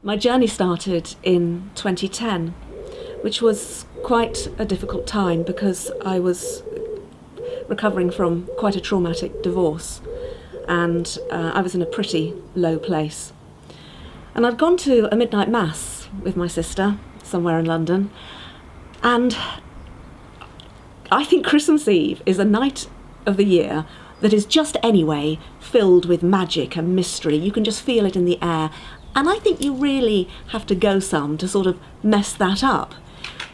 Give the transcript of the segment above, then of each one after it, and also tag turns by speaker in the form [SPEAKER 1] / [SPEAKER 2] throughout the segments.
[SPEAKER 1] My journey started in 2010, which was quite a difficult time because I was recovering from quite a traumatic divorce, and I was in a pretty low place. And I'd gone to a midnight mass with my sister somewhere in London, and I think Christmas Eve is a night of the year that is just anyway filled with magic and mystery. You can just feel it in the air, and I think you really have to go some to sort of mess that up.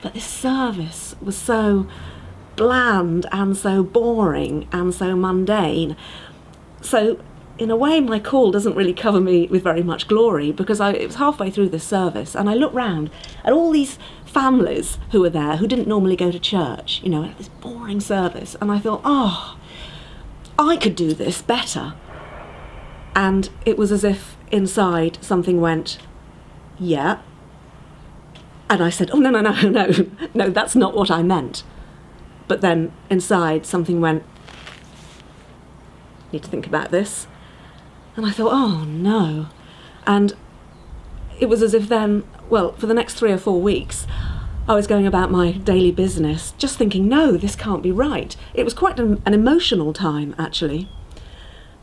[SPEAKER 1] But this service was so bland and so boring and so mundane. So in a way, my call doesn't really cover me with very much glory, because it was halfway through this service and I looked round at all these families who were there who didn't normally go to church, at this boring service, and I thought, oh, I could do this better. And it was as if inside something went, yeah. And I said, oh, no, that's not what I meant. But then inside something went, need to think about this. And I thought, oh no. And it was as if then, for the next 3 or 4 weeks, I was going about my daily business just thinking, no, this can't be right. It was quite an emotional time, actually.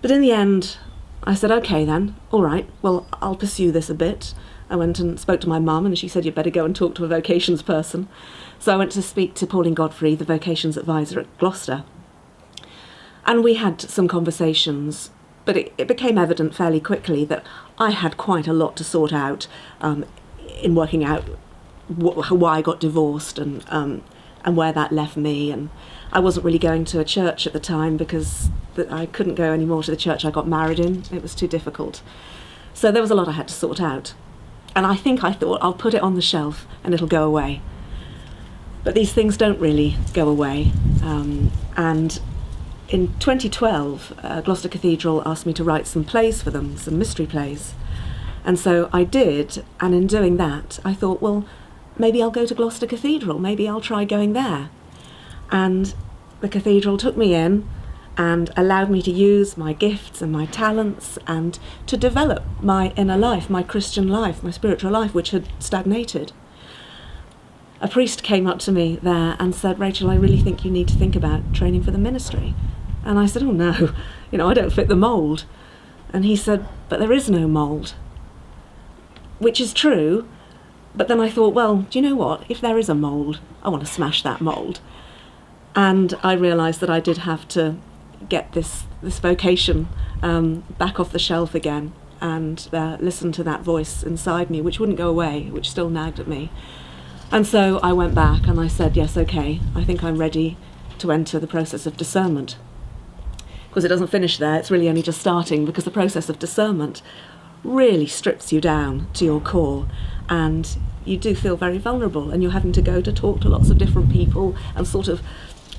[SPEAKER 1] But in the end, I said, okay then, all right, I'll pursue this a bit. I went and spoke to my mum, and she said, you'd better go and talk to a vocations person. So I went to speak to Pauline Godfrey, the vocations advisor at Gloucester. And we had some conversations, but it became evident fairly quickly that I had quite a lot to sort out in working out why I got divorced and where that left me. And I wasn't really going to a church at the time because I couldn't go anymore to the church I got married in. It was too difficult. So there was a lot I had to sort out. And I thought, I'll put it on the shelf and it'll go away. But these things don't really go away. And in 2012, Gloucester Cathedral asked me to write some plays for them, some mystery plays. And so I did, and in doing that, I thought, maybe I'll go to Gloucester Cathedral, maybe I'll try going there. And the cathedral took me in and allowed me to use my gifts and my talents and to develop my inner life, my Christian life, my spiritual life, which had stagnated. A priest came up to me there and said, Rachel, I really think you need to think about training for the ministry. And I said, oh no, I don't fit the mould. And he said, but there is no mould. Which is true, but then I thought, do you know what? If there is a mould, I want to smash that mould. And I realised that I did have to get this vocation back off the shelf again and listen to that voice inside me, which wouldn't go away, which still nagged at me. And so I went back and I said, yes, okay, I think I'm ready to enter the process of discernment. Of course, it doesn't finish there, it's really only just starting, because the process of discernment really strips you down to your core, and you do feel very vulnerable, and you're having to go to talk to lots of different people and sort of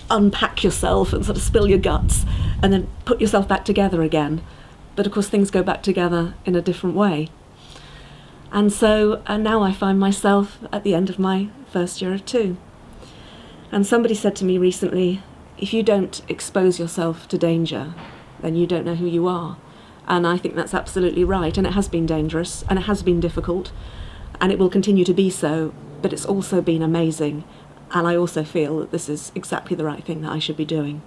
[SPEAKER 1] unpack yourself and sort of spill your guts and then put yourself back together again. But of course things go back together in a different way. And so now I find myself at the end of my first year of 2. And somebody said to me recently, if you don't expose yourself to danger, then you don't know who you are. And I think that's absolutely right. And it has been dangerous, and it has been difficult, and it will continue to be so, but it's also been amazing. And I also feel that this is exactly the right thing that I should be doing.